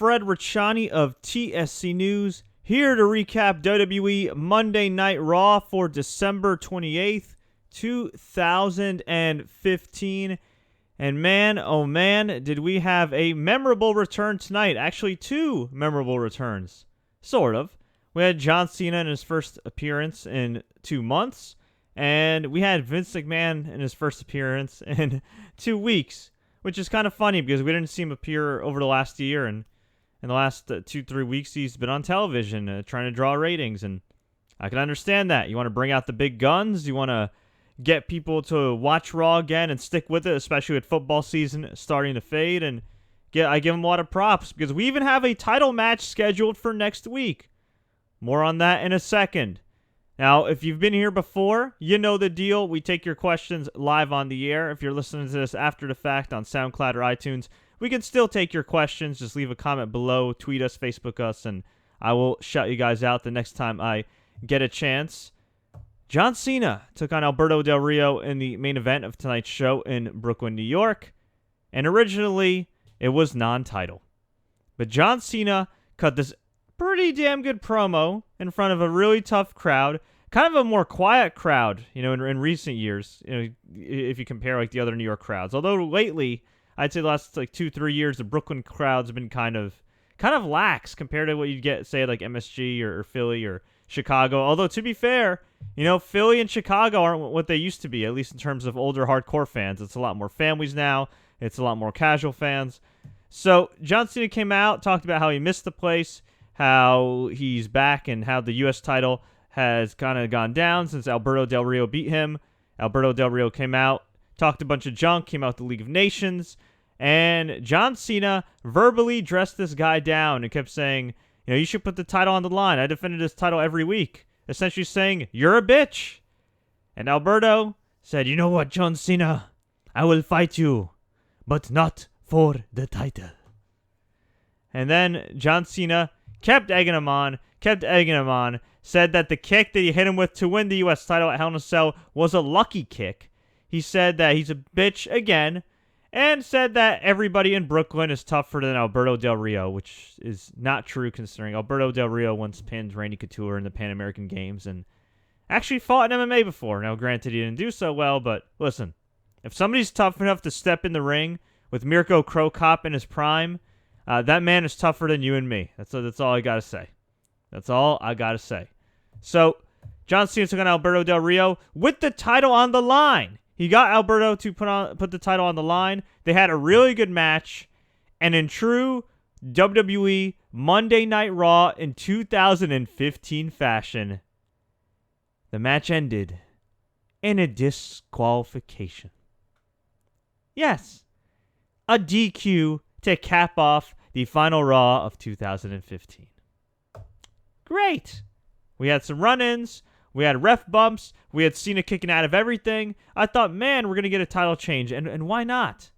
Fred Ricciani of TSC News, here to recap WWE Monday Night Raw for December 28th, 2015. And man, oh man, did we have a memorable return tonight. Actually, two memorable returns. Sort of. We had John Cena in his first appearance in 2 months, and we had Vince McMahon in his first appearance in 2 weeks, which is kind of funny because we didn't see him appear over the last year, and in the last 2-3 weeks he's been on television trying to draw ratings, and I can understand that. You want to bring out the big guns, you want to get people to watch Raw again and stick with it, especially with football season starting to fade, and I give him a lot of props because we even have a title match scheduled for next week. More on that in a second. Now, if you've been here before, you know the deal. We take your questions live on the air. If you're listening to this after the fact on SoundCloud or iTunes, we can still take your questions. Just leave a comment below, tweet us, Facebook us, and I will shout you guys out the next time I get a chance. John Cena took on Alberto Del Rio in the main event of tonight's show in Brooklyn, New York. And originally, it was non-title. But John Cena cut this pretty damn good promo in front of a really tough crowd. Kind of a more quiet crowd, in recent years, if you compare like the other New York crowds. Although lately, I'd say the last 2-3 years, the Brooklyn crowds have been kind of lax compared to what you'd get, say, like MSG or Philly or Chicago. Although, to be fair, Philly and Chicago aren't what they used to be, at least in terms of older hardcore fans. It's a lot more families now. It's a lot more casual fans. So, John Cena came out, talked about how he missed the place, how he's back, and how the U.S. title has kind of gone down since Alberto Del Rio beat him. Alberto Del Rio came out, talked a bunch of junk, came out the League of Nations, and John Cena verbally dressed this guy down and kept saying, you should put the title on the line. I defended this title every week. Essentially saying, you're a bitch. And Alberto said, you know what, John Cena? I will fight you, but not for the title. And then John Cena kept egging him on, said that the kick that he hit him with to win the U.S. title at Hell in a Cell was a lucky kick. He said that he's a bitch again, and said that everybody in Brooklyn is tougher than Alberto Del Rio, which is not true considering Alberto Del Rio once pinned Randy Couture in the Pan American Games and actually fought in MMA before. Now, granted, he didn't do so well, but listen, if somebody's tough enough to step in the ring with Mirko Cro Cop in his prime, that man is tougher than you and me. That's all I got to say. That's all I got to say. So, John Cena took on Alberto Del Rio with the title on the line. He got Alberto to put the title on the line. They had a really good match. And in true WWE Monday Night Raw in 2015 fashion, the match ended in a disqualification. Yes, a DQ to cap off the final Raw of 2015. Great. We had some run-ins. We had ref bumps. We had Cena kicking out of everything. I thought, man, we're going to get a title change. And why not?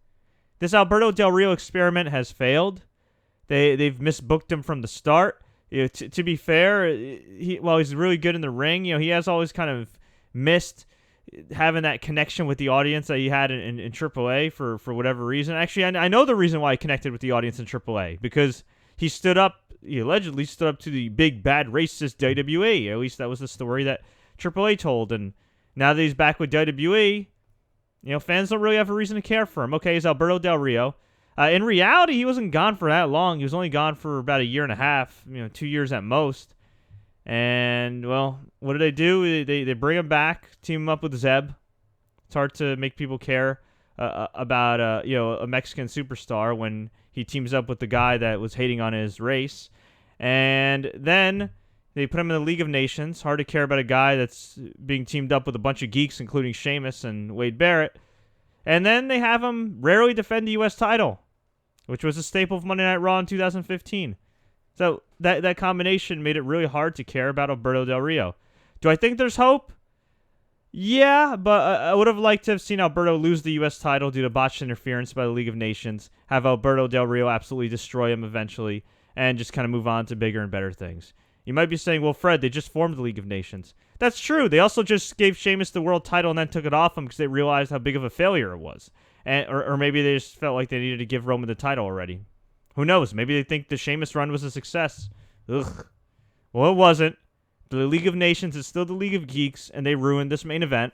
This Alberto Del Rio experiment has failed. They've misbooked him from the start. To be fair, while he's really good in the ring, he has always kind of missed having that connection with the audience that he had in AAA for whatever reason. Actually, I know the reason why he connected with the audience in AAA. Because he allegedly stood up to the big, bad, racist WWE. At least that was the story that AAA told. And now that he's back with WWE, fans don't really have a reason to care for him. Okay, he's Alberto Del Rio. In reality, he wasn't gone for that long. He was only gone for about a year and a half, 2 years at most. And, well, what do? They bring him back, team him up with Zeb. It's hard to make people care about a Mexican superstar when he teams up with the guy that was hating on his race. And then they put him in the League of Nations. Hard to care about a guy that's being teamed up with a bunch of geeks, including Sheamus and Wade Barrett. And then they have him rarely defend the U.S. title, which was a staple of Monday Night Raw in 2015. So that combination made it really hard to care about Alberto Del Rio. Do I think there's hope? Yeah, but I would have liked to have seen Alberto lose the U.S. title due to botched interference by the League of Nations, have Alberto Del Rio absolutely destroy him eventually, and just kind of move on to bigger and better things. You might be saying, well, Fred, they just formed the League of Nations. That's true. They also just gave Sheamus the world title and then took it off him because they realized how big of a failure it was. Or maybe they just felt like they needed to give Roman the title already. Who knows? Maybe they think the Sheamus run was a success. Ugh. Well, it wasn't. The League of Nations is still the League of Geeks, and they ruined this main event.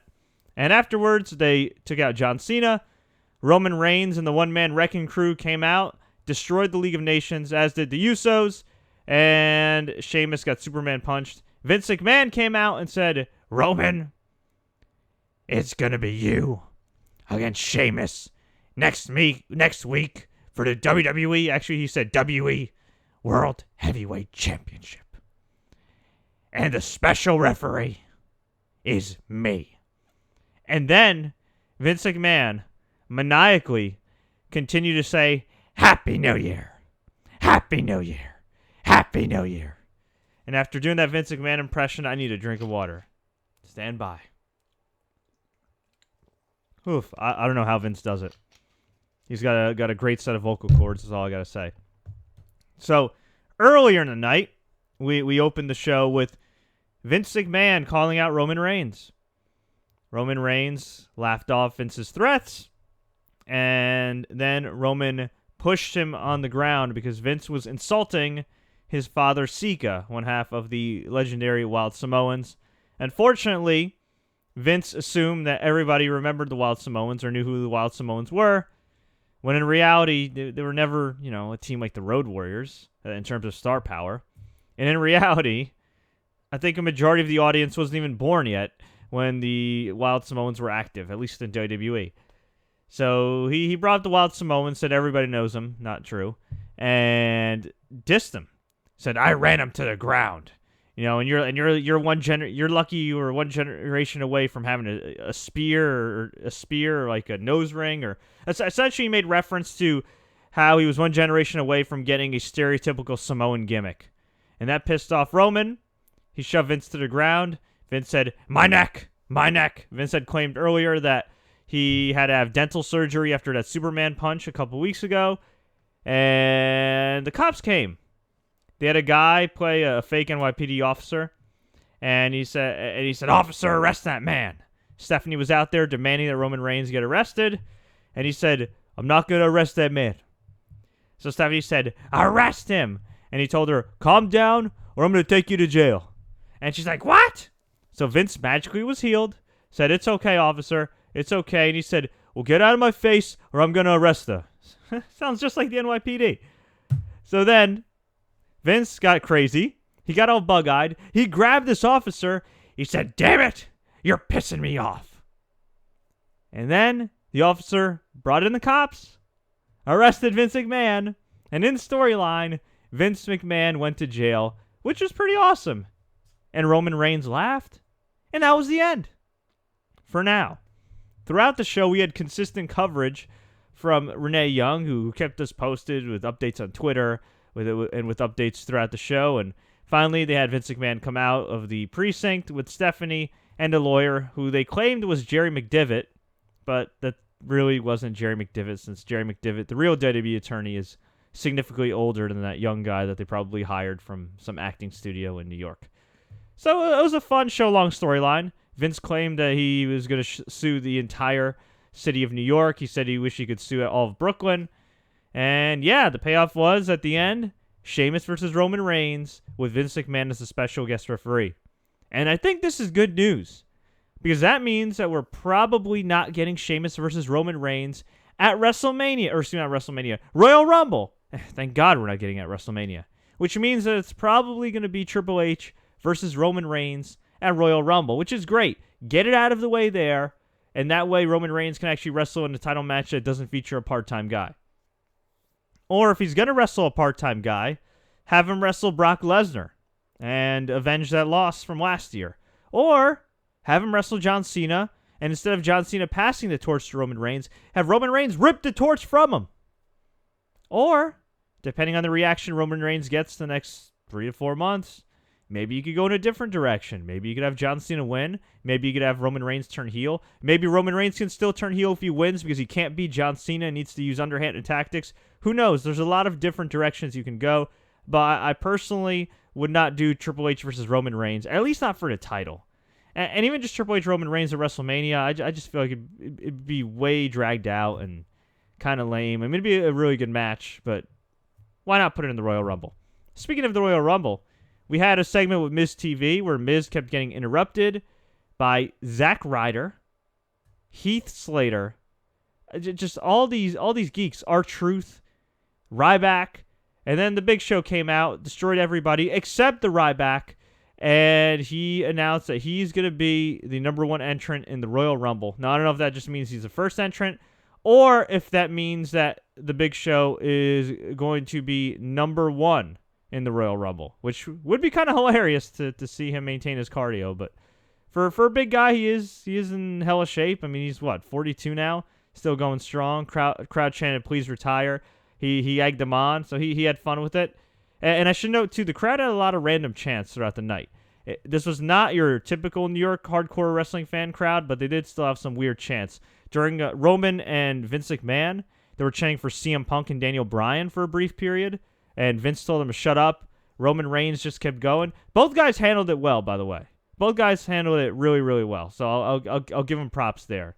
And afterwards, they took out John Cena. Roman Reigns and the one-man wrecking crew came out, destroyed the League of Nations, as did the Usos, and Sheamus got Superman punched. Vince McMahon came out and said, Roman, it's going to be you against Sheamus next week for the WWE. Actually, he said WWE World Heavyweight Championship. And the special referee is me. And then Vince McMahon maniacally continued to say, Happy New Year. Happy New Year. Happy New Year. And after doing that Vince McMahon impression, I need a drink of water. Stand by. Oof, I don't know how Vince does it. He's got a great set of vocal cords, is all I got to say. So, earlier in the night, we opened the show with Vince McMahon calling out Roman Reigns. Roman Reigns laughed off Vince's threats, and then Roman pushed him on the ground because Vince was insulting his father, Snuka, one half of the legendary Wild Samoans. Unfortunately, Vince assumed that everybody remembered the Wild Samoans or knew who the Wild Samoans were, when in reality, they were never, a team like the Road Warriors in terms of star power. And in reality, I think a majority of the audience wasn't even born yet when the Wild Samoans were active, at least in WWE. So he brought up the Wild Samoans, said everybody knows them, not true, and dissed them. Said, I ran him to the ground. And you're lucky you were one generation away from having a spear or like a nose ring, or essentially he made reference to how he was one generation away from getting a stereotypical Samoan gimmick. And that pissed off Roman. He shoved Vince to the ground. Vince said, my neck. Vince had claimed earlier that he had to have dental surgery after that Superman punch a couple weeks ago. And the cops came. They had a guy play a fake NYPD officer, and he said, officer, arrest that man. Stephanie was out there demanding that Roman Reigns get arrested, and he said, I'm not going to arrest that man. So Stephanie said, arrest him. And he told her, calm down, or I'm going to take you to jail. And she's like, what? So Vince magically was healed, said, it's okay, officer, it's okay. And he said, well, get out of my face, or I'm going to arrest her. Sounds just like the NYPD. So then Vince got crazy. He got all bug-eyed. He grabbed this officer. He said, damn it, you're pissing me off. And then the officer brought in the cops, arrested Vince McMahon, and in storyline, Vince McMahon went to jail, which was pretty awesome. And Roman Reigns laughed, and that was the end. For now. Throughout the show, we had consistent coverage from Renee Young, who kept us posted with updates on Twitter, and with updates throughout the show. And finally, they had Vince McMahon come out of the precinct with Stephanie and a lawyer who they claimed was Jerry McDivitt, but that really wasn't Jerry McDivitt, since Jerry McDivitt, the real WWE attorney, is significantly older than that young guy that they probably hired from some acting studio in New York. So it was a fun show-long storyline. Vince claimed that he was going to sue the entire city of New York. He said he wished he could sue all of Brooklyn. And yeah, the payoff was, at the end, Sheamus versus Roman Reigns with Vince McMahon as a special guest referee. And I think this is good news, because that means that we're probably not getting Sheamus versus Roman Reigns at WrestleMania, or excuse me, not WrestleMania, Royal Rumble. Thank God we're not getting it at WrestleMania. Which means that it's probably going to be Triple H versus Roman Reigns at Royal Rumble, which is great. Get it out of the way there, and that way Roman Reigns can actually wrestle in a title match that doesn't feature a part-time guy. Or if he's going to wrestle a part-time guy, have him wrestle Brock Lesnar and avenge that loss from last year. Or have him wrestle John Cena, and instead of John Cena passing the torch to Roman Reigns, have Roman Reigns rip the torch from him. Or, depending on the reaction Roman Reigns gets the next 3 to 4 months, maybe you could go in a different direction. Maybe you could have John Cena win. Maybe you could have Roman Reigns turn heel. Maybe Roman Reigns can still turn heel if he wins because he can't beat John Cena and needs to use underhanded tactics. Who knows? There's a lot of different directions you can go. But I personally would not do Triple H versus Roman Reigns, at least not for the title. And even just Triple H Roman Reigns at WrestleMania, I just feel like it'd be way dragged out and kind of lame. I mean, it'd be a really good match, but Why not put it in the Royal Rumble? Speaking of the Royal Rumble, we had a segment with Miz TV where Miz kept getting interrupted by Zack Ryder, Heath Slater, just all these geeks, R-Truth, Ryback, and then the Big Show came out, destroyed everybody except the Ryback, and he announced that he's going to be the number 1 entrant in the Royal Rumble. Now, I don't know if that just means he's the first entrant, or if that means that the Big Show is going to be number 1 in the Royal Rumble, which would be kind of hilarious to see him maintain his cardio. But for a big guy, he is in hella shape. I mean, he's 42 now, still going strong. Crowd chanted, "Please retire." He egged them on, so he had fun with it. And I should note, too, the crowd had a lot of random chants throughout the night. This was not your typical New York hardcore wrestling fan crowd, but they did still have some weird chants. During Roman and Vince McMahon, they were chanting for CM Punk and Daniel Bryan for a brief period, and Vince told them to shut up. Roman Reigns just kept going. Both guys handled it well, by the way. Both guys handled it really, really well, so I'll give them props there.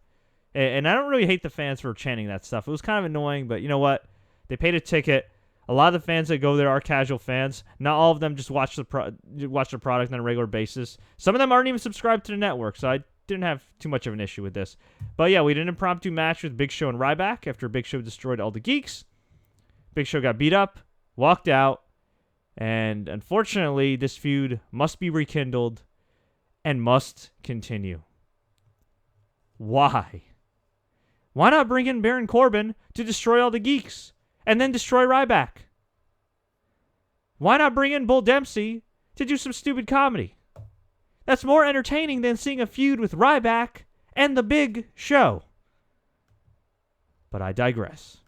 And I don't really hate the fans for chanting that stuff. It was kind of annoying, but you know what? They paid a ticket. A lot of the fans that go there are casual fans. Not all of them just watch the product on a regular basis. Some of them aren't even subscribed to the network, so I didn't have too much of an issue with this. But yeah, we did an impromptu match with Big Show and Ryback after Big Show destroyed all the geeks. Big Show got beat up, walked out, and unfortunately, this feud must be rekindled and must continue. Why? Why not bring in Baron Corbin to destroy all the geeks and then destroy Ryback? Why not bring in Bull Dempsey to do some stupid comedy? That's more entertaining than seeing a feud with Ryback and the Big Show. But I digress.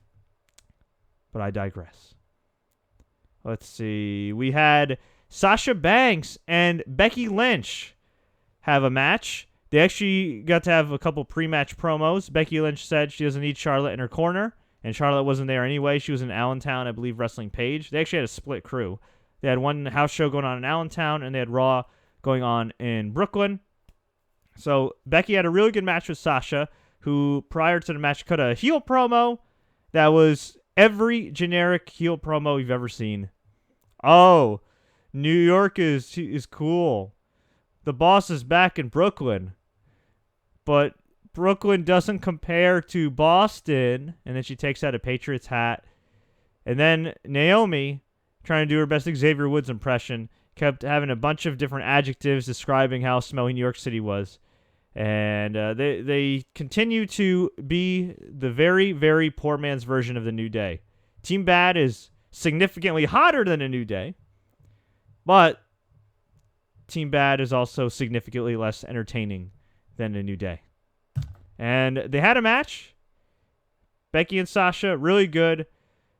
Let's see. We had Sasha Banks and Becky Lynch have a match. They actually got to have a couple pre-match promos. Becky Lynch said she doesn't need Charlotte in her corner, and Charlotte wasn't there anyway. She was in Allentown, I believe, wrestling Paige. They actually had a split crew. They had one house show going on in Allentown, and they had Raw going on in Brooklyn. So Becky had a really good match with Sasha, who prior to the match cut a heel promo that was every generic heel promo you've ever seen. Oh, New York is cool. The boss is back in Brooklyn. But Brooklyn doesn't compare to Boston. And then she takes out a Patriots hat. And then Naomi, trying to do her best Xavier Woods impression, kept having a bunch of different adjectives describing how smelly New York City was. And they continue to be the very, very poor man's version of the New Day. Team B.A.D is significantly hotter than a New Day. But Team B.A.D is also significantly less entertaining than a New Day. And they had a match. Becky and Sasha, really good.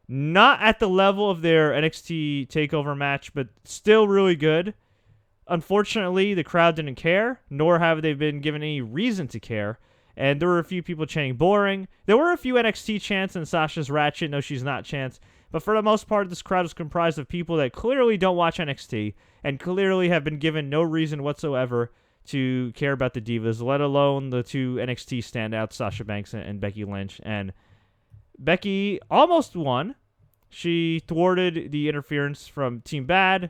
Not at the level of their NXT TakeOver match, but still really good. Unfortunately, the crowd didn't care, nor have they been given any reason to care. And there were a few people chanting boring. There were a few NXT chants and Sasha's ratchet, no, she's not chants. But for the most part, this crowd is comprised of people that clearly don't watch NXT and clearly have been given no reason whatsoever to care about the Divas, let alone the two NXT standouts, Sasha Banks and Becky Lynch. And Becky almost won. She thwarted the interference from Team B.A.D.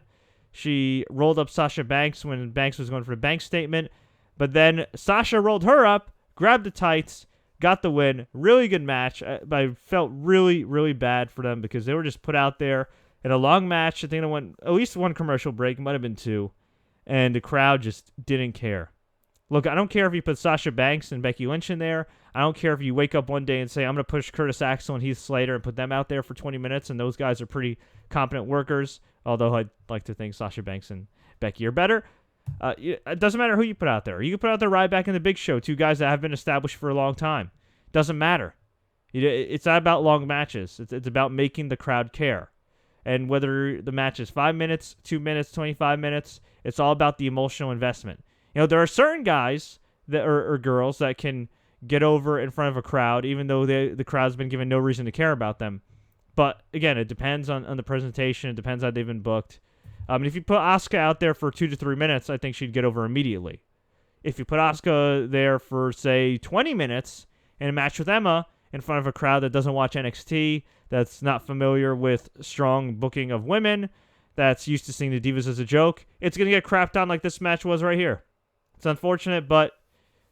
She rolled up Sasha Banks when Banks was going for a bank statement. But then Sasha rolled her up, grabbed the tights, got the win. Really good match. But I felt really, really bad for them because they were just put out there in a long match. I think it went at least one commercial break. It might have been two. And the crowd just didn't care. Look, I don't care if you put Sasha Banks and Becky Lynch in there. I don't care if you wake up one day and say, I'm going to push Curtis Axel and Heath Slater and put them out there for 20 minutes, and those guys are pretty competent workers, although I'd like to think Sasha Banks and Becky are better. It doesn't matter who you put out there. You can put out there Ryback and the Big Show, two guys that have been established for a long time. Doesn't matter. It's not about long matches. It's about making the crowd care. And whether the match is 5 minutes, 2 minutes, 25 minutes, it's all about the emotional investment. You know, there are certain guys that or girls that can get over in front of a crowd, even though the crowd's been given no reason to care about them. But, again, it depends on the presentation. It depends how they've been booked. And if you put Asuka out there for 2 to 3 minutes, I think she'd get over immediately. If you put Asuka there for, say, 20 minutes in a match with Emma in front of a crowd that doesn't watch NXT, that's not familiar with strong booking of women, that's used to seeing the Divas as a joke, it's going to get crapped on like this match was right here. It's unfortunate, but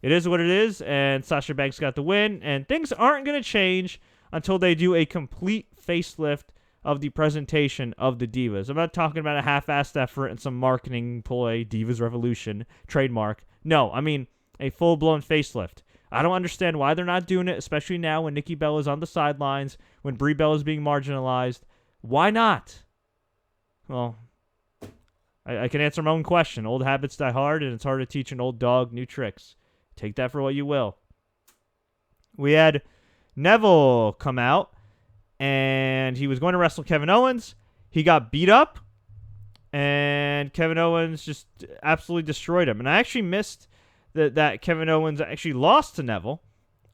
it is what it is, and Sasha Banks got the win, and things aren't going to change until they do a complete facelift of the presentation of the Divas. I'm not talking about a half-assed effort and some marketing ploy, Divas Revolution, trademark. No, I mean a full-blown facelift. I don't understand why they're not doing it, especially now when Nikki Bella is on the sidelines, when Brie Bella is being marginalized. Why not? Well, I can answer my own question. Old habits die hard, and it's hard to teach an old dog new tricks. Take that for what you will. We had Neville come out, and he was going to wrestle Kevin Owens. He got beat up, and Kevin Owens just absolutely destroyed him. And I actually missed that Kevin Owens actually lost to Neville,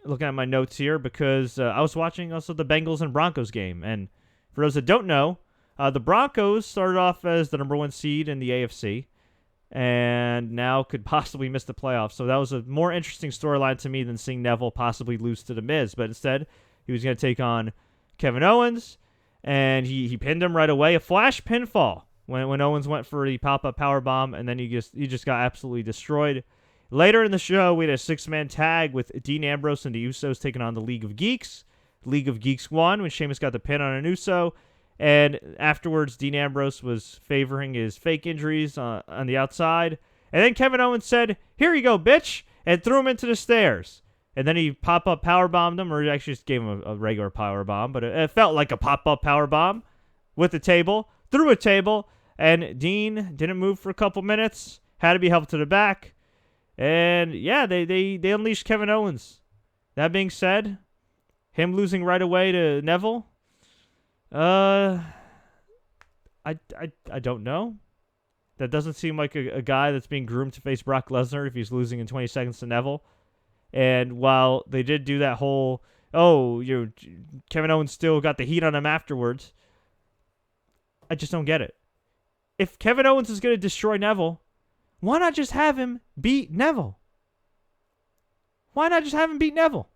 looking at my notes here, because I was watching also the Bengals and Broncos game. And for those that don't know, the Broncos started off as the number 1 seed in the AFC, and now could possibly miss the playoffs. So that was a more interesting storyline to me than seeing Neville possibly lose to The Miz. But instead, he was going to take on Kevin Owens, and he pinned him right away. A flash pinfall when Owens went for the pop-up powerbomb, and then he just got absolutely destroyed. Later in the show, we had a 6-man tag with Dean Ambrose and the Usos taking on the League of Geeks. League of Geeks won when Sheamus got the pin on an Uso. And afterwards, Dean Ambrose was favoring his fake injuries on the outside. And then Kevin Owens said, "Here you go, bitch," and threw him into the stairs. And then he pop-up powerbombed him, or he actually just gave him a regular powerbomb, but it felt like a pop-up powerbomb with the table, through a table, and Dean didn't move for a couple minutes, had to be helped to the back. And yeah, they unleashed Kevin Owens. That being said, him losing right away to Neville, I don't know. That doesn't seem like a guy that's being groomed to face Brock Lesnar if he's losing in 20 seconds to Neville. And while they did do that whole, Kevin Owens still got the heat on him afterwards, I just don't get it. If Kevin Owens is going to destroy Neville, why not just have him beat Neville? Why not just have him beat Neville?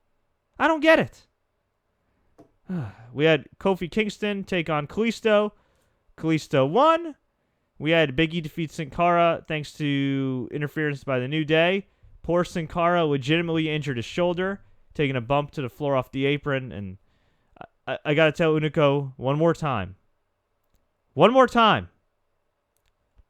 I don't get it. We had Kofi Kingston take on Kalisto. Kalisto won. We had Big E defeat Sin Cara thanks to interference by the New Day. Poor Sin Cara legitimately injured his shoulder, taking a bump to the floor off the apron. And I got to tell Unico one more time. One more time.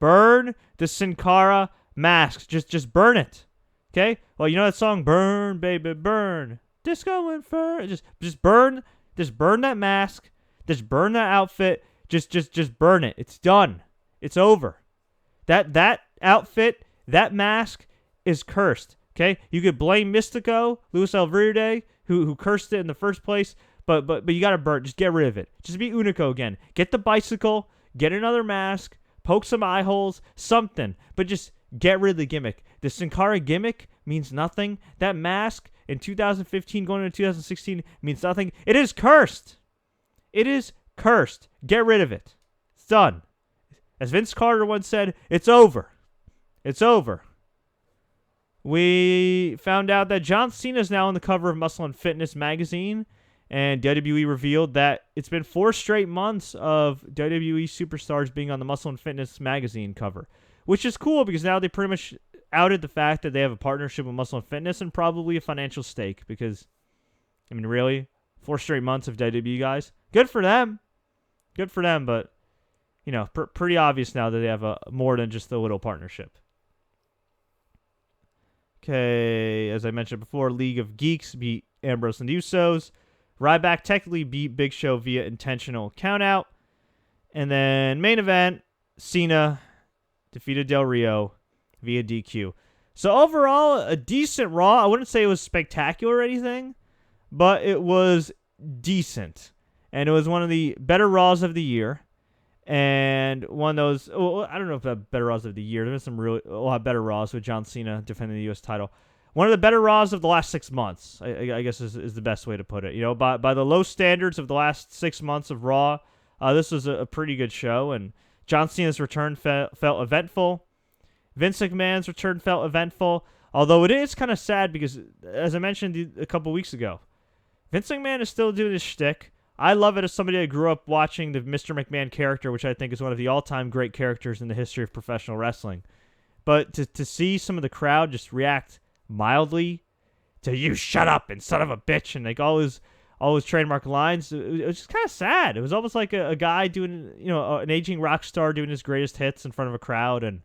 Burn the Sin Cara mask. Just burn it. Okay? Well, you know that song, Burn, Baby, Burn. Disco Inferno. Just burn. Just burn that mask. Just burn that outfit. Just burn it. It's done. It's over. That outfit, that mask is cursed. Okay? You could blame Mystico, Luis Alverde, who cursed it in the first place, but you gotta burn. Just get rid of it. Just be Unico again. Get the bicycle. Get another mask. Poke some eye holes. Something. But just get rid of the gimmick. The Sin Cara gimmick means nothing. That mask in 2015 going into 2016 means nothing. It is cursed. It is cursed. Get rid of it. It's done. As Vince Carter once said, it's over. It's over. We found out that John Cena is now on the cover of Muscle and Fitness magazine, and WWE revealed that it's been 4 straight months of WWE superstars being on the Muscle and Fitness magazine cover, which is cool because now they pretty much outed the fact that they have a partnership with Muscle and Fitness and probably a financial stake because, I mean, really? 4 straight months of WWE guys? Good for them. Good for them, but, you know, pretty obvious now that they have more than just a little partnership. Okay, as I mentioned before, League of Geeks beat Ambrose and the Usos. Ryback technically beat Big Show via intentional countout. And then main event, Cena defeated Del Rio via DQ. So overall, a decent Raw. I wouldn't say it was spectacular or anything, but it was decent. And it was one of the better Raws of the year. And one of those, well, I don't know if the better Raws of the year. There's some a lot better Raws with John Cena defending the U.S. title. One of the better Raws of the last 6 months, I guess is the best way to put it. You know, by the low standards of the last 6 months of Raw, this was a pretty good show. And John Cena's return felt eventful. Vince McMahon's return felt eventful. Although it is kind of sad because, as I mentioned a couple weeks ago, Vince McMahon is still doing his shtick. I love it as somebody that grew up watching the Mr. McMahon character, which I think is one of the all-time great characters in the history of professional wrestling. But to see some of the crowd just react mildly to "you shut up" and "son of a bitch" and like all his trademark lines, it was just kind of sad. It was almost like a guy doing, an aging rock star doing his greatest hits in front of a crowd, and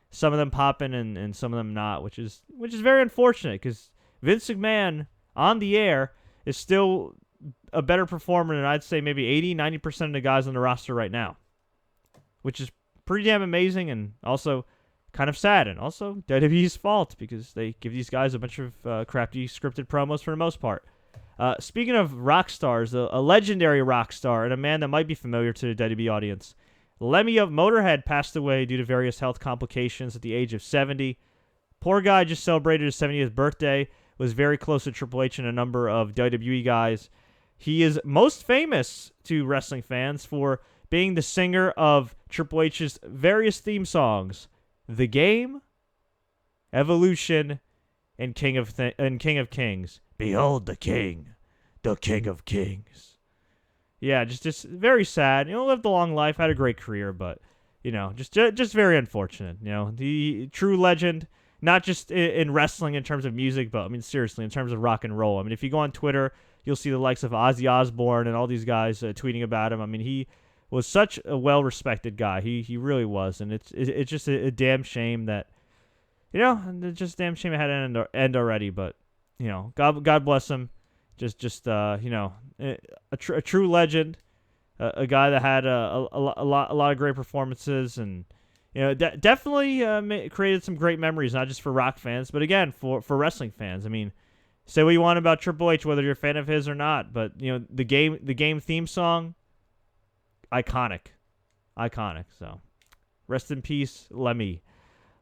some of them popping and some of them not, which is very unfortunate because Vince McMahon on the air is still a better performer than I'd say maybe 80-90% of the guys on the roster right now, which is pretty damn amazing and also kind of sad, and also WWE's fault because they give these guys a bunch of crappy scripted promos for the most part. Speaking of rock stars, a legendary rock star and a man that might be familiar to the WWE audience, Lemmy of Motorhead passed away due to various health complications at the age of 70. Poor guy just celebrated his 70th birthday, was very close to Triple H and a number of WWE guys. He is most famous to wrestling fans for being the singer of Triple H's various theme songs, The Game, Evolution, and King of Kings. Behold the King of Kings. Yeah, just very sad. Lived a long life, had a great career, but just very unfortunate. The true legend, not just in wrestling in terms of music, but I mean seriously in terms of rock and roll. I mean, if you go on Twitter, you'll see the likes of Ozzy Osbourne and all these guys tweeting about him. I mean, he was such a well-respected guy. He really was, and it's just a damn shame that it's just a damn shame it had to end already. But God bless him. Just a true legend, a guy that had a lot of great performances, and definitely created some great memories, not just for rock fans, but again for wrestling fans. I mean, say what you want about Triple H, whether you're a fan of his or not, but the game theme song, iconic. So, rest in peace, Lemmy.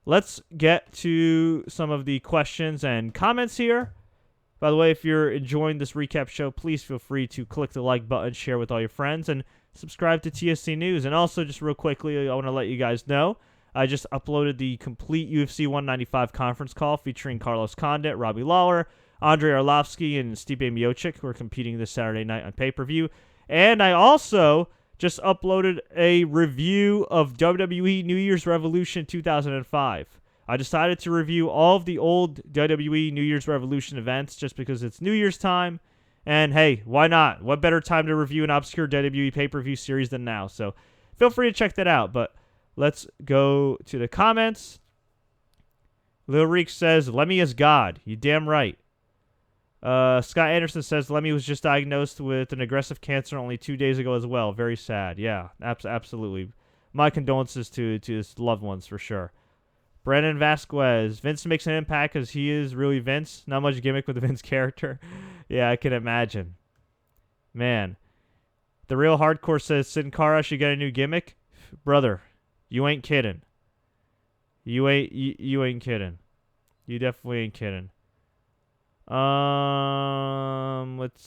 Let's get to some of the questions and comments here. By the way, if you're enjoying this recap show, please feel free to click the like button, share with all your friends, and subscribe to TSC News. And also, just real quickly, I want to let you guys know, I just uploaded the complete UFC 195 conference call featuring Carlos Condit, Robbie Lawler, Andrei Arlovsky, and Stipe Miocic, who are competing this Saturday night on pay-per-view. And I also just uploaded a review of WWE New Year's Revolution 2005. I decided to review all of the old WWE New Year's Revolution events just because it's New Year's time. And hey, why not? What better time to review an obscure WWE pay-per-view series than now? So feel free to check that out. But let's go to the comments. Lil Reek says, Lemmy is God. You damn right. Scott Anderson says, Lemmy was just diagnosed with an aggressive cancer only 2 days ago as well. Very sad. Yeah, absolutely. My condolences to his loved ones for sure. Brandon Vasquez, Vince makes an impact because he is really Vince. Not much gimmick with the Vince character. Yeah, I can imagine. Man. The Real Hardcore says, Sin Cara should get a new gimmick. Brother, you ain't kidding. You ain't kidding. You definitely ain't kidding. Let's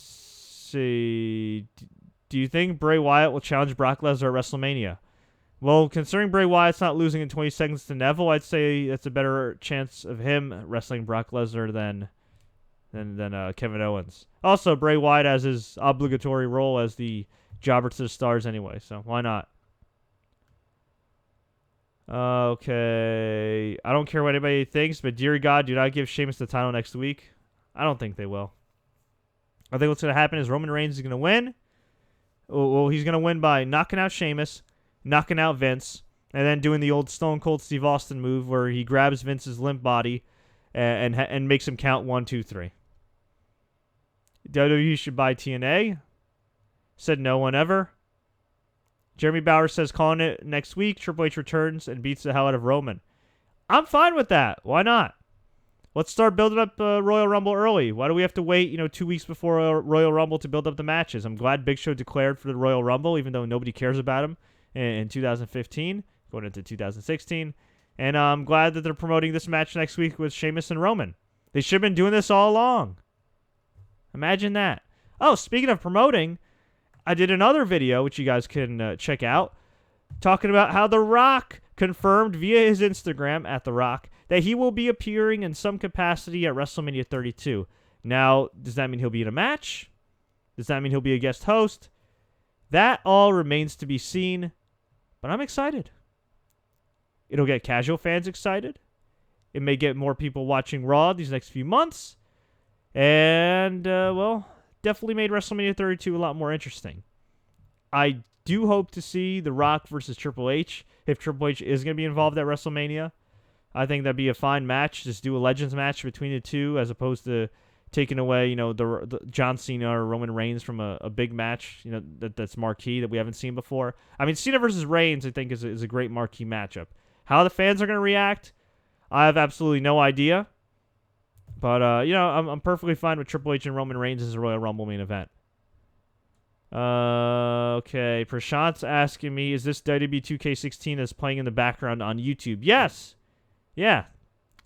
see. Do you think Bray Wyatt will challenge Brock Lesnar at WrestleMania? Well, considering Bray Wyatt's not losing in 20 seconds to Neville, I'd say that's a better chance of him wrestling Brock Lesnar than Kevin Owens. Also, Bray Wyatt has his obligatory role as the jobber to the stars anyway, so why not? Okay. I don't care what anybody thinks, but dear God, do not give Sheamus the title next week. I don't think they will. I think what's going to happen is Roman Reigns is going to win. Well, he's going to win by knocking out Sheamus, knocking out Vince, and then doing the old Stone Cold Steve Austin move where he grabs Vince's limp body and makes him count 1, 2, 3. WWE should buy TNA. Said no one ever. Jeremy Bauer says calling it next week. Triple H returns and beats the hell out of Roman. I'm fine with that. Why not? Let's start building up Royal Rumble early. Why do we have to wait, 2 weeks before Royal Rumble to build up the matches? I'm glad Big Show declared for the Royal Rumble, even though nobody cares about him in 2015, going into 2016. And I'm glad that they're promoting this match next week with Sheamus and Roman. They should have been doing this all along. Imagine that. Oh, speaking of promoting, I did another video, which you guys can check out, talking about how The Rock confirmed via his Instagram, at The Rock, that he will be appearing in some capacity at WrestleMania 32. Now, does that mean he'll be in a match? Does that mean he'll be a guest host? That all remains to be seen, but I'm excited. It'll get casual fans excited. It may get more people watching Raw these next few months. And, definitely made WrestleMania 32 a lot more interesting. I do hope to see The Rock versus Triple H. If Triple H is going to be involved at WrestleMania, I think that'd be a fine match. Just do a Legends match between the two as opposed to taking away, the John Cena or Roman Reigns from a big match, that's marquee that we haven't seen before. I mean, Cena versus Reigns, I think, is a great marquee matchup. How the fans are going to react, I have absolutely no idea. But, I'm perfectly fine with Triple H and Roman Reigns as a Royal Rumble main event. Okay, Prashant's asking me, is this WWE 2K16 that's playing in the background on YouTube? Yes. Yeah.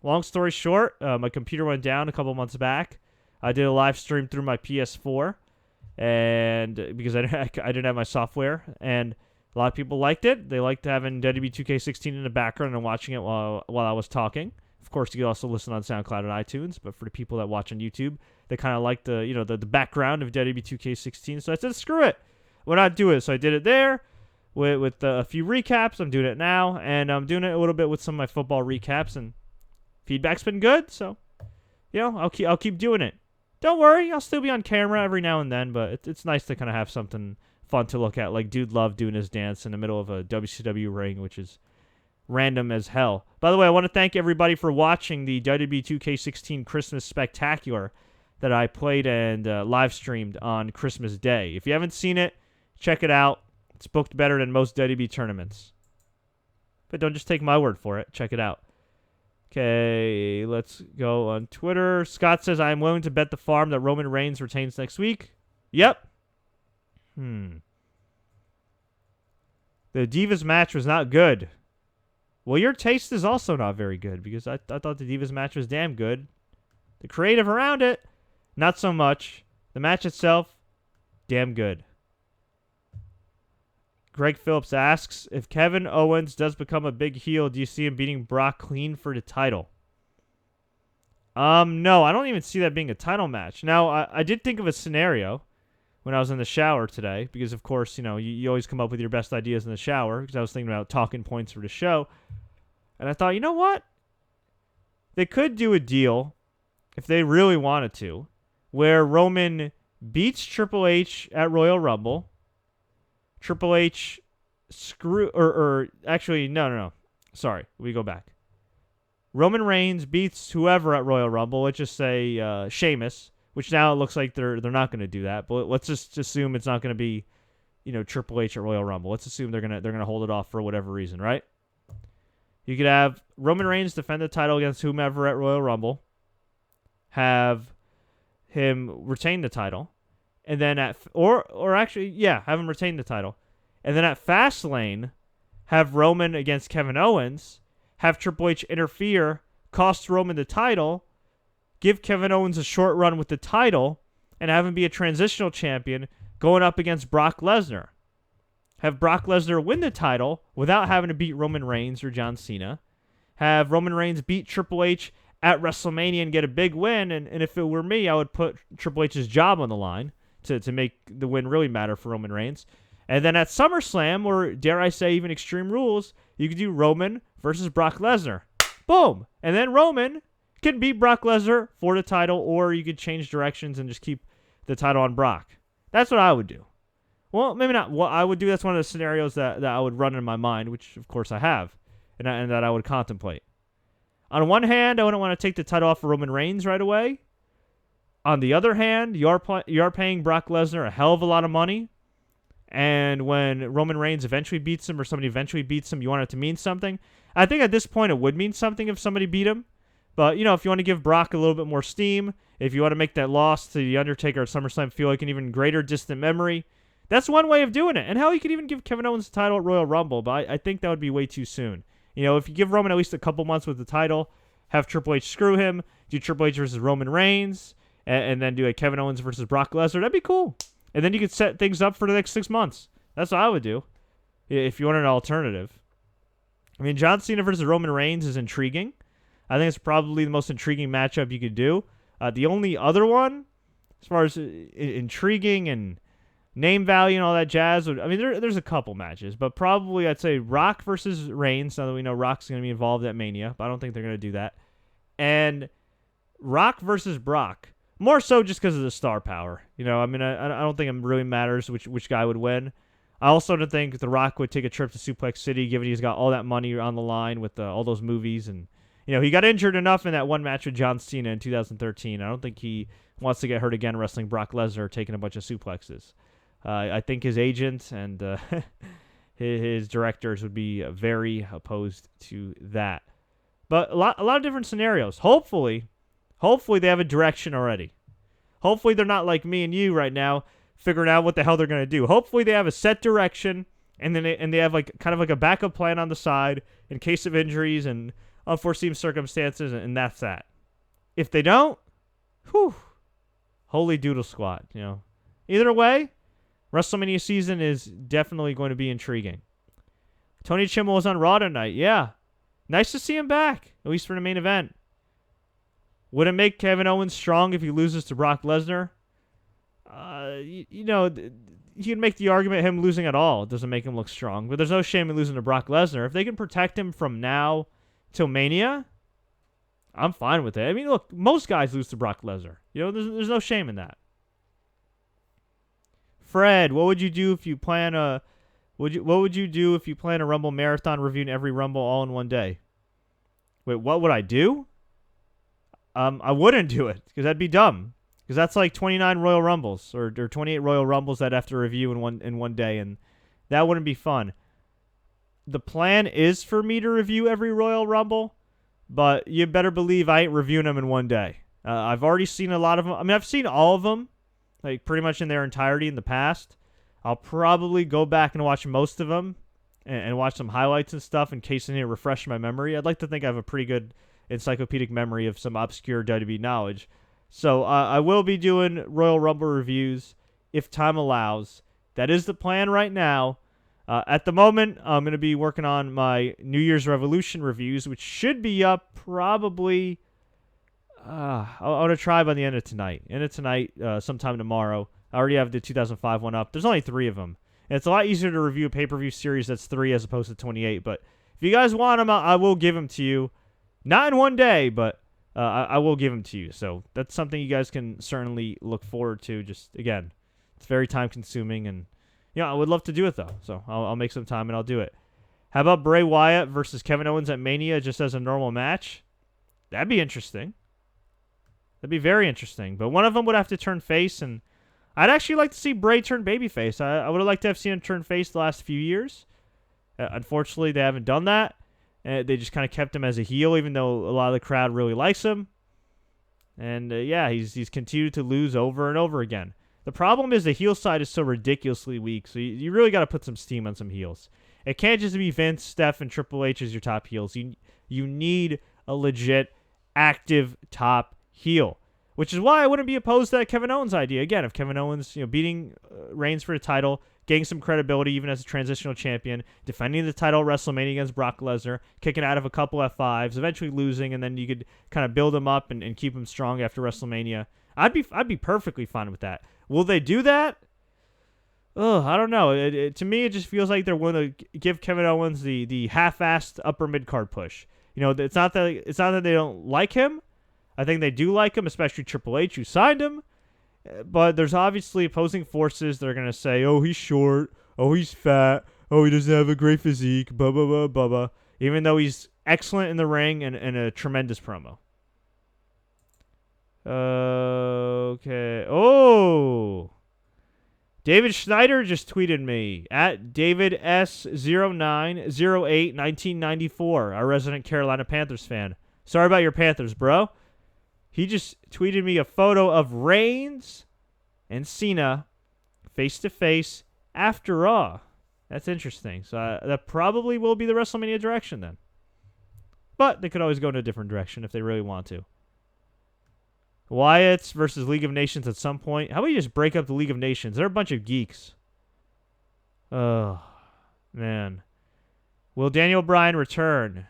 Long story short, my computer went down a couple months back. I did a live stream through my PS4, and because I didn't have my software, and a lot of people liked it. They liked having WWE 2K16 in the background and watching it while I was talking. Of course, you can also listen on SoundCloud and iTunes, but for the people that watch on YouTube, they kind of like the background of WWE 2K16. So I said, screw it, why not do it? So I did it there with a few recaps. I'm doing it now, and I'm doing it a little bit with some of my football recaps, and feedback's been good. So, I'll keep doing it. Don't worry, I'll still be on camera every now and then, but it's nice to kind of have something fun to look at, like Dude Love doing his dance in the middle of a WCW ring, which is random as hell. By the way, I want to thank everybody for watching the WWE 2K16 Christmas Spectacular that I played and live streamed on Christmas Day. If you haven't seen it, check it out. It's booked better than most WWE tournaments. But don't just take my word for it. Check it out. Okay, let's go on Twitter. Scott says, I am willing to bet the farm that Roman Reigns retains next week. Yep. The Divas match was not good. Well, your taste is also not very good, because I thought the Divas match was damn good. The creative around it, not so much. The match itself, damn good. Greg Phillips asks, if Kevin Owens does become a big heel, do you see him beating Brock clean for the title? No, I don't even see that being a title match. Now, I did think of a scenario when I was in the shower today, because, of course, you always come up with your best ideas in the shower, because I was thinking about talking points for the show. And I thought, you know what? They could do a deal, if they really wanted to, where Roman beats Triple H at Royal Rumble. Triple H actually, no. Sorry, we go back. Roman Reigns beats whoever at Royal Rumble. Let's just say Sheamus, which now it looks like they're not going to do that. But let's just assume it's not going to be, Triple H at Royal Rumble. Let's assume they're gonna hold it off for whatever reason, right? You could have Roman Reigns defend the title against whomever at Royal Rumble. Have him retain the title. And then have him retain the title. And then at Fastlane, have Roman against Kevin Owens, have Triple H interfere, cost Roman the title, give Kevin Owens a short run with the title, and have him be a transitional champion going up against Brock Lesnar. Have Brock Lesnar win the title without having to beat Roman Reigns or John Cena. Have Roman Reigns beat Triple H at WrestleMania and get a big win, and if it were me, I would put Triple H's job on the line to make the win really matter for Roman Reigns. And then at SummerSlam, or dare I say even Extreme Rules, you could do Roman versus Brock Lesnar. Boom! And then Roman can beat Brock Lesnar for the title, or you could change directions and just keep the title on Brock. That's what I would do. Well, maybe not what I would do. That's one of the scenarios that I would run in my mind, which, of course, I have, and that I would contemplate. On one hand, I wouldn't want to take the title off of Roman Reigns right away. On the other hand, you are paying Brock Lesnar a hell of a lot of money, and when Roman Reigns eventually beats him or somebody eventually beats him, you want it to mean something. I think at this point it would mean something if somebody beat him, but, if you want to give Brock a little bit more steam, if you want to make that loss to The Undertaker at SummerSlam feel like an even greater distant memory, that's one way of doing it. And hell, you could even give Kevin Owens the title at Royal Rumble, but I think that would be way too soon. If you give Roman at least a couple months with the title, have Triple H screw him, do Triple H versus Roman Reigns, and then do a Kevin Owens versus Brock Lesnar, that'd be cool. And then you could set things up for the next 6 months. That's what I would do if you wanted an alternative. I mean, John Cena versus Roman Reigns is intriguing. I think it's probably the most intriguing matchup you could do. The only other one, as far as intriguing and name value and all that jazz. I mean, there's a couple matches, but probably I'd say Rock versus Reigns, now that we know Rock's going to be involved at Mania, but I don't think they're going to do that. And Rock versus Brock. More so just because of the star power. You know, I mean, I don't think it really matters which guy would win. I also don't think The Rock would take a trip to Suplex City, given he's got all that money on the line with all those movies. And, you know, he got injured enough in that one match with John Cena in 2013. I don't think he wants to get hurt again wrestling Brock Lesnar, taking a bunch of suplexes. I think his agent and his directors would be very opposed to that. But a lot of different scenarios. Hopefully they have a direction already. Hopefully they're not like me and you right now, figuring out what the hell they're going to do. Hopefully they have a set direction, and then they have like kind of like a backup plan on the side in case of injuries and unforeseen circumstances, and that's that. If they don't, holy doodle squat, you know. Either way, WrestleMania season is definitely going to be intriguing. Tony Chimel was on Raw tonight. Yeah. Nice to see him back, at least for the main event. Would it make Kevin Owens strong if he loses to Brock Lesnar? You know, you can make the argument him losing at all doesn't make him look strong, but there's no shame in losing to Brock Lesnar. If they can protect him from now till Mania, I'm fine with it. I mean, look, most guys lose to Brock Lesnar. You know, there's no shame in that. Fred, what would you do if you plan a Rumble marathon reviewing every Rumble all in one day? Wait, what would I do? I wouldn't do it because that'd be dumb. Because that's like 29 Royal Rumbles or 28 Royal Rumbles that I have to review in one day, and that wouldn't be fun. The plan is for me to review every Royal Rumble, but you better believe I ain't reviewing them in one day. I've already seen a lot of them. I mean, I've seen all of them, like pretty much in their entirety in the past. I'll probably go back and watch most of them and watch some highlights and stuff in case I need to refresh my memory. I'd like to think I have a pretty good encyclopedic memory of some obscure WWE knowledge. So I will be doing Royal Rumble reviews if time allows. That is the plan right now. At the moment, I'm going to be working on my New Year's Revolution reviews, which should be up probably... I want to try by the end of tonight. Sometime tomorrow. I already have the 2005 one up. There's only 3 of them. And it's a lot easier to review a pay-per-view series that's 3 as opposed to 28. But if you guys want them, I will give them to you. Not in one day, but I will give them to you. So that's something you guys can certainly look forward to. Just, again, it's very time-consuming. And, you know, I would love to do it, though. So I'll make some time and I'll do it. How about Bray Wyatt versus Kevin Owens at Mania just as a normal match? That'd be interesting. That'd be very interesting. But one of them would have to turn face, and I'd actually like to see Bray turn babyface. I would have liked to have seen him turn face the last few years. Unfortunately, they haven't done that. They just kind of kept him as a heel, even though a lot of the crowd really likes him. And, yeah, he's continued to lose over and over again. The problem is the heel side is so ridiculously weak, so you really got to put some steam on some heels. It can't just be Vince, Steph, and Triple H as your top heels. You need a legit, active top heel, which is why I wouldn't be opposed to that Kevin Owens idea. Again, if Kevin Owens, beating Reigns for the title, getting some credibility even as a transitional champion, defending the title at WrestleMania against Brock Lesnar, kicking out of a couple F5s, eventually losing, and then you could kind of build him up and keep him strong after WrestleMania. I'd be perfectly fine with that. Will they do that? I don't know. To me, it just feels like they're willing to give Kevin Owens the half-assed upper mid-card push. It's not that they don't like him. I think they do like him, especially Triple H, who signed him. But there's obviously opposing forces that are going to say, oh, he's short. Oh, he's fat. Oh, he doesn't have a great physique. Blah, blah, blah, blah, blah. Even though he's excellent in the ring and a tremendous promo. Okay. Oh. David Schneider just tweeted me at David S09081994, our resident Carolina Panthers fan. Sorry about your Panthers, bro. He just tweeted me a photo of Reigns and Cena face-to-face after Raw. That's interesting. So that probably will be the WrestleMania direction then. But they could always go in a different direction if they really want to. Wyatt's versus League of Nations at some point. How about you just break up the League of Nations? They're a bunch of geeks. Oh, man. Will Daniel Bryan return?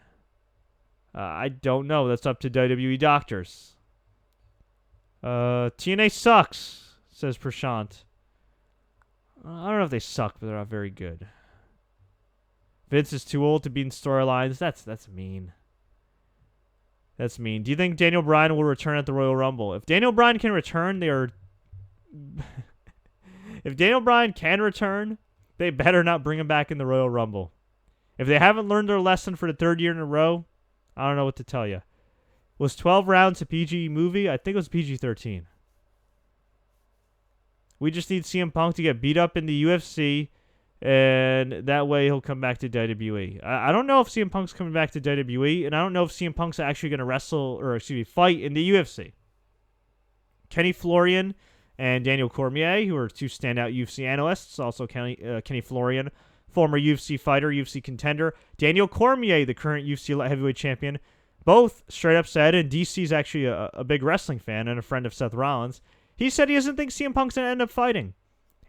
I don't know. That's up to WWE doctors. TNA sucks, says Prashant. I don't know if they suck, but they're not very good. Vince is too old to be in storylines. That's mean. That's mean. Do you think Daniel Bryan will return at the Royal Rumble? If Daniel Bryan can return, they are... If Daniel Bryan can return, they better not bring him back in the Royal Rumble. If they haven't learned their lesson for the third year in a row, I don't know what to tell you. Was 12 rounds a PG movie? I think it was PG-13. We just need CM Punk to get beat up in the UFC, and that way he'll come back to WWE. I don't know if CM Punk's coming back to WWE, and I don't know if CM Punk's actually going to fight in the UFC. Kenny Florian and Daniel Cormier, who are two standout UFC analysts. Also Kenny Florian, former UFC fighter, UFC contender. Daniel Cormier, the current UFC light heavyweight champion. Both straight up said, and DC's actually a big wrestling fan and a friend of Seth Rollins, he said he doesn't think CM Punk's going to end up fighting.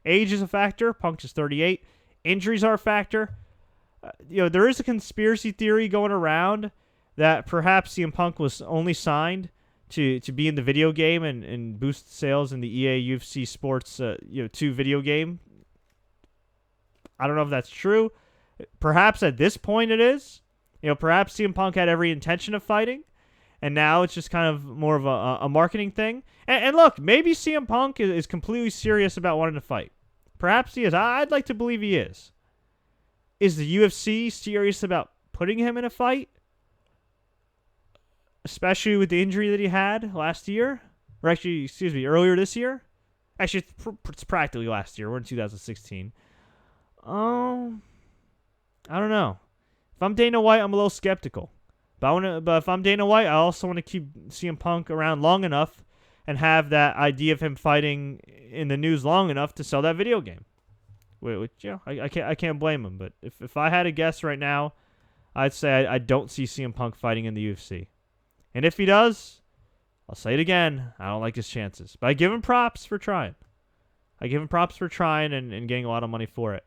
Age is a factor. Punk is 38. Injuries are a factor. There is a conspiracy theory going around that perhaps CM Punk was only signed to be in the video game and boost sales in the EA UFC Sports 2 video game. I don't know if that's true. Perhaps at this point it is. Perhaps CM Punk had every intention of fighting, and now it's just kind of more of a marketing thing. And look, maybe CM Punk is completely serious about wanting to fight. Perhaps he is. I'd like to believe he is. Is the UFC serious about putting him in a fight? Especially with the injury that he had last year? Or actually, earlier this year? Actually, it's practically last year. We're in 2016. I don't know. If I'm Dana White, I'm a little skeptical. But if I'm Dana White, I also want to keep CM Punk around long enough and have that idea of him fighting in the news long enough to sell that video game. Which I can't blame him. But if I had to guess right now, I'd say I don't see CM Punk fighting in the UFC. And if he does, I'll say it again, I don't like his chances. But I give him props for trying. I give him props for trying and getting a lot of money for it.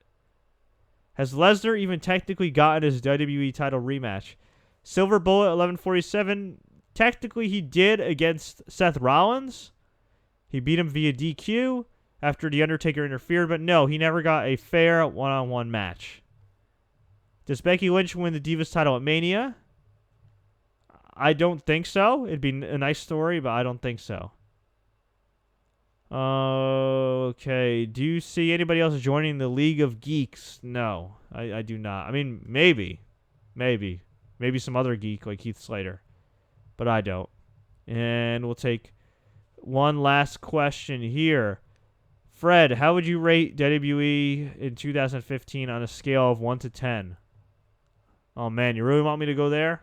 Has Lesnar even technically gotten his WWE title rematch? Silver Bullet 1147, technically he did against Seth Rollins. He beat him via DQ after The Undertaker interfered, but no, he never got a fair one-on-one match. Does Becky Lynch win the Divas title at Mania? I don't think so. It'd be a nice story, but I don't think so. Okay. Do you see anybody else joining the League of Geeks? No, I do not. I mean, maybe some other geek like Heath Slater, but I don't. And we'll take one last question here. Fred, how would you rate WWE in 2015 on a scale of 1 to 10? Oh, man, you really want me to go there?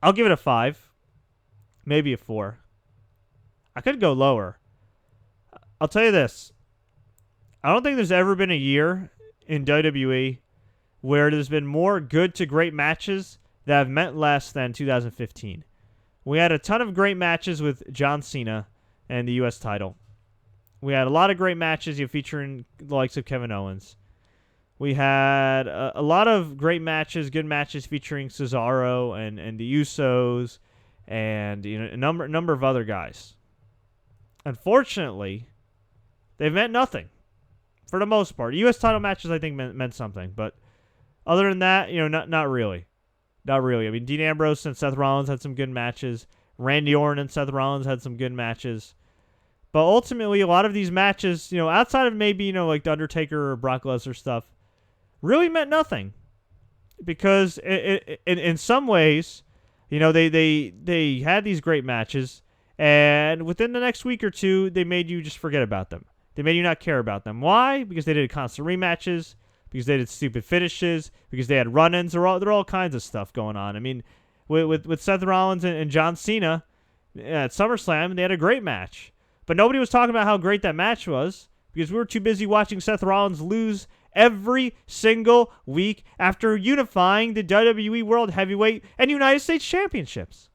I'll give it a 5. Maybe a 4. I could go lower. I'll tell you this. I don't think there's ever been a year in WWE where there's been more good to great matches that have meant less than 2015. We had a ton of great matches with John Cena and the U.S. title. We had a lot of great matches featuring the likes of Kevin Owens. We had a lot of great matches, good matches featuring Cesaro and the Usos and a number of other guys. Unfortunately, they've meant nothing for the most part. U.S. title matches, I think, meant something, but other than that, not really. Not really. I mean, Dean Ambrose and Seth Rollins had some good matches. Randy Orton and Seth Rollins had some good matches. But ultimately, a lot of these matches, outside of maybe, like The Undertaker or Brock Lesnar stuff, really meant nothing. Because in some ways, they had these great matches, and within the next week or two, they made you just forget about them. They made you not care about them. Why? Because they did constant rematches, because they did stupid finishes, because they had run-ins. There are all kinds of stuff going on. I mean, with Seth Rollins and John Cena at SummerSlam, they had a great match. But nobody was talking about how great that match was because we were too busy watching Seth Rollins lose every single week after unifying the WWE World Heavyweight and United States Championships.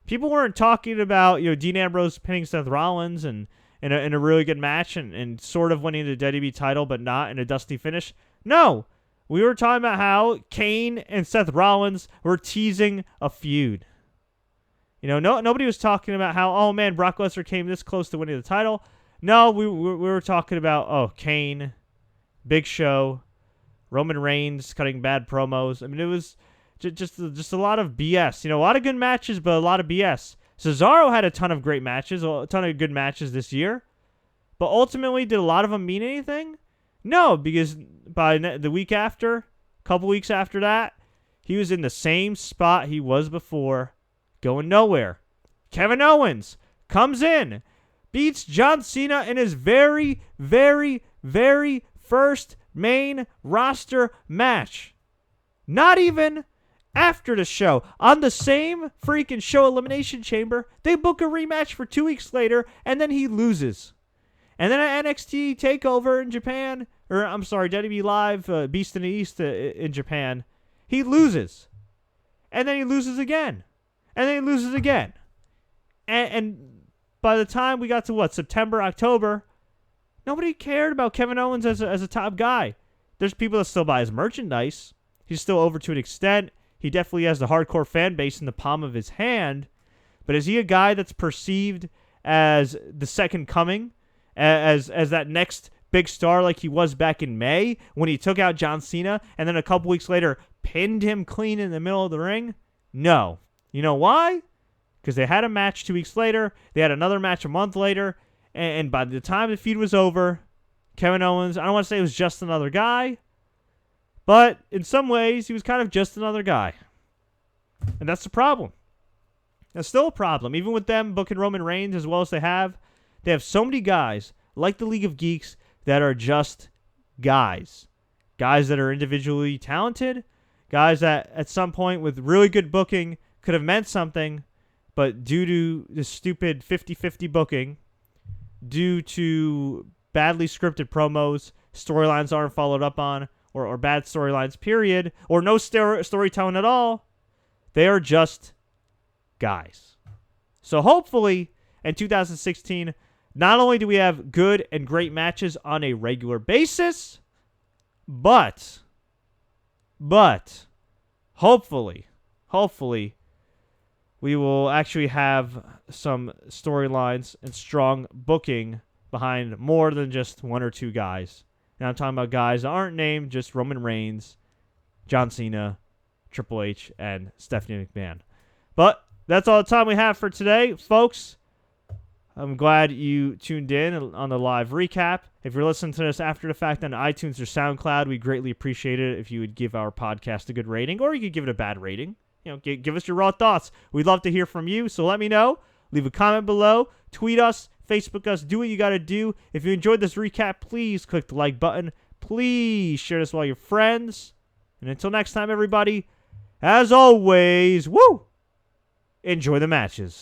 People weren't talking about Dean Ambrose pinning Seth Rollins and in a really good match and sort of winning the WWE title, but not in a dusty finish. No, we were talking about how Kane and Seth Rollins were teasing a feud. Nobody was talking about how, oh man, Brock Lesnar came this close to winning the title. No, we were talking about, Kane, Big Show, Roman Reigns cutting bad promos. I mean, it was just a lot of BS. A lot of good matches, but a lot of BS. Cesaro had a ton of great matches, a ton of good matches this year. But ultimately, did a lot of them mean anything? No, because by the week after, a couple weeks after that, he was in the same spot he was before, going nowhere. Kevin Owens comes in, beats John Cena in his very, very, very first main roster match. Not even after the show. On the same freaking show, Elimination Chamber, they book a rematch for 2 weeks later, and then he loses. And then at NXT TakeOver in Japan, or I'm sorry, WWE Live, Beast in the East in Japan, he loses. And then he loses again. And then he loses again. And by the time we got to, September, October, nobody cared about Kevin Owens as a top guy. There's people that still buy his merchandise. He's still over to an extent. He definitely has the hardcore fan base in the palm of his hand. But is he a guy that's perceived as the second coming? As that next big star like he was back in May when he took out John Cena and then a couple weeks later pinned him clean in the middle of the ring? No. You know why? Because they had a match 2 weeks later. They had another match a month later. And by the time the feud was over, Kevin Owens, I don't want to say he was just another guy, but in some ways he was kind of just another guy. And that's the problem. That's still a problem. Even with them booking Roman Reigns as well as they have so many guys, like the League of Geeks, that are just guys. Guys that are individually talented. Guys that at some point with really good booking could have meant something, but due to the stupid 50-50 booking, due to badly scripted promos, storylines aren't followed up on, or bad storylines, period, or no storytelling at all, they are just guys. So hopefully, in 2016, not only do we have good and great matches on a regular basis, but hopefully, we will actually have some storylines and strong booking behind more than just one or two guys. And I'm talking about guys that aren't named just Roman Reigns, John Cena, Triple H, and Stephanie McMahon. But that's all the time we have for today, folks. I'm glad you tuned in on the live recap. If you're listening to this after the fact on iTunes or SoundCloud, we greatly appreciate it if you would give our podcast a good rating, or you could give it a bad rating. Give us your raw thoughts. We'd love to hear from you, so let me know. Leave a comment below. Tweet us. Facebook us. Do what you got to do. If you enjoyed this recap, please click the like button. Please share this with all your friends. And until next time, everybody, as always, enjoy the matches.